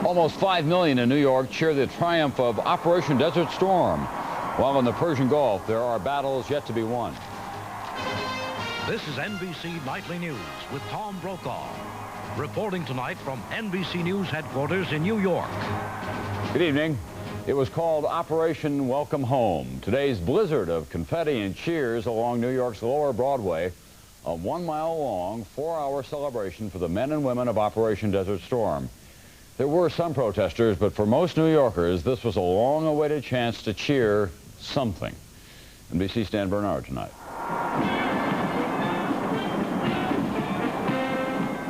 Almost 5 million in New York cheer the triumph of Operation Desert Storm, while in the Persian Gulf there are battles yet to be won. This is NBC Nightly News with Tom Brokaw, reporting tonight from NBC News headquarters in New York. Good evening. It was called Operation Welcome Home. Today's blizzard of confetti and cheers along New York's Lower Broadway, a 1-mile-long, 4-hour celebration for the men and women of Operation Desert Storm. There were some protesters, but for most New Yorkers, this was a long-awaited chance to cheer something. NBC's Stan Bernard tonight.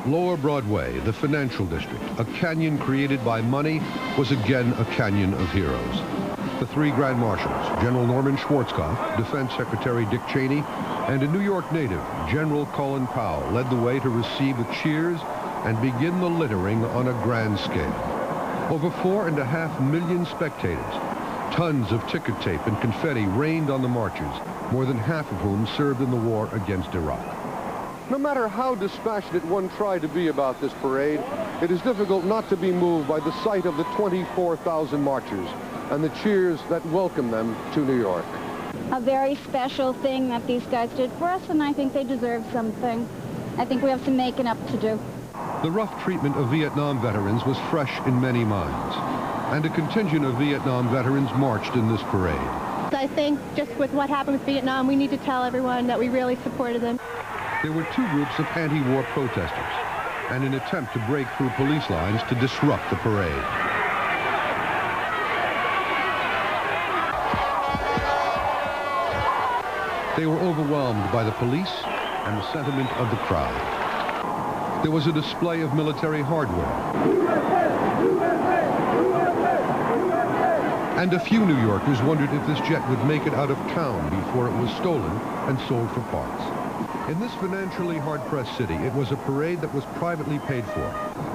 Lower Broadway, the financial district, a canyon created by money, was again a canyon of heroes. The three Grand Marshals, General Norman Schwarzkopf, Defense Secretary Dick Cheney, and a New York native, General Colin Powell, led the way to receive the cheers and begin the littering on a grand scale. Over 4.5 million spectators, tons of ticker tape and confetti rained on the marchers, more than half of whom served in the war against Iraq. No matter how dispassionate one tried to be about this parade, it is difficult not to be moved by the sight of the 24,000 marchers and the cheers that welcome them to New York. A very special thing that these guys did for us, and I think they deserve something. I think we have some making up to do. The rough treatment of Vietnam veterans was fresh in many minds, and a contingent of Vietnam veterans marched in this parade. I think just with what happened with Vietnam, we need to tell everyone that we really supported them. There were two groups of anti-war protesters, and an attempt to break through police lines to disrupt the parade. They were overwhelmed by the police and the sentiment of the crowd. There was a display of military hardware. And a few New Yorkers wondered if this jet would make it out of town before it was stolen and sold for parts. In this financially hard-pressed city, it was a parade that was privately paid for,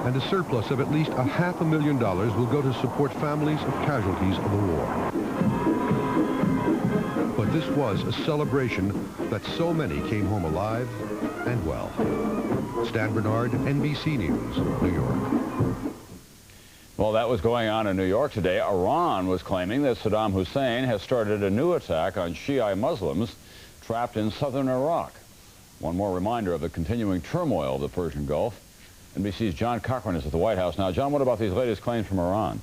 and a surplus of at least $500,000 will go to support families of casualties of the war. But this was a celebration that so many came home alive and well. Stan Bernard, NBC News, New York. Well, that was going on in New York today. Iran was claiming that Saddam Hussein has started a new attack on Shiite Muslims trapped in southern Iraq. One more reminder of the continuing turmoil of the Persian Gulf. NBC's John Cochran is at the White House now. John, what about these latest claims from Iran?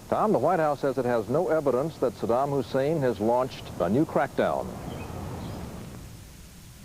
Tom, the White House says it has no evidence that Saddam Hussein has launched a new crackdown.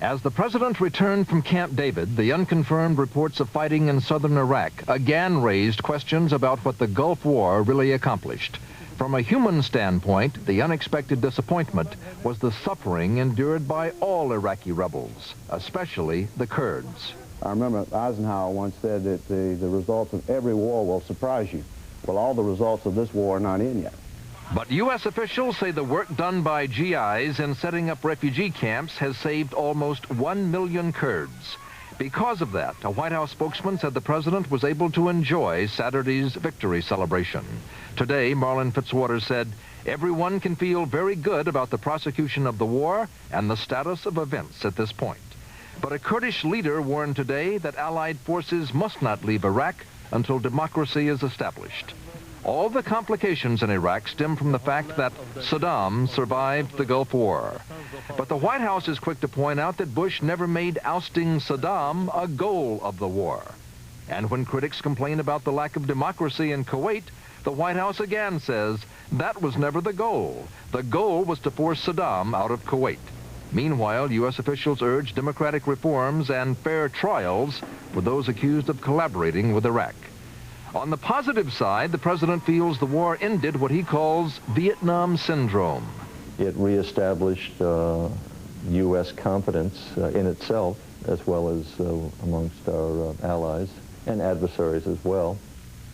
As the president returned from Camp David, the unconfirmed reports of fighting in southern Iraq again raised questions about what the Gulf War really accomplished. From a human standpoint, the unexpected disappointment was the suffering endured by all Iraqi rebels, especially the Kurds. I remember Eisenhower once said that the results of every war will surprise you. Well, all the results of this war are not in yet. But U.S. officials say the work done by GIs in setting up refugee camps has saved almost 1 million Kurds. Because of that, a White House spokesman said the president was able to enjoy Saturday's victory celebration. Today, Marlin Fitzwater said, everyone can feel very good about the prosecution of the war and the status of events at this point. But a Kurdish leader warned today that Allied forces must not leave Iraq until democracy is established. All the complications in Iraq stem from the fact that Saddam survived the Gulf War. But the White House is quick to point out that Bush never made ousting Saddam a goal of the war. And when critics complain about the lack of democracy in Kuwait, the White House again says that was never the goal. The goal was to force Saddam out of Kuwait. Meanwhile, U.S. officials urge democratic reforms and fair trials for those accused of collaborating with Iraq. On the positive side, the president feels the war ended what he calls Vietnam syndrome. It reestablished U.S. confidence in itself, as well as amongst our allies and adversaries as well.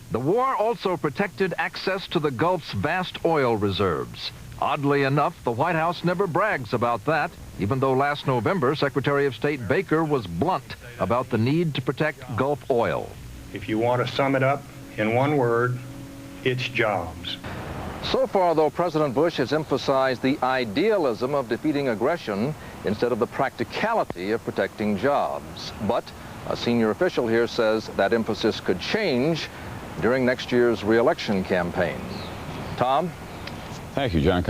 The war also protected access to the Gulf's vast oil reserves. Oddly enough, the White House never brags about that, even though last November, Secretary of State Baker was blunt about the need to protect Gulf oil. If you want to sum it up in one word, it's jobs. So far, though, President Bush has emphasized the idealism of defeating aggression instead of the practicality of protecting jobs. But a senior official here says that emphasis could change during next year's re-election campaigns. Tom? Thank you, John.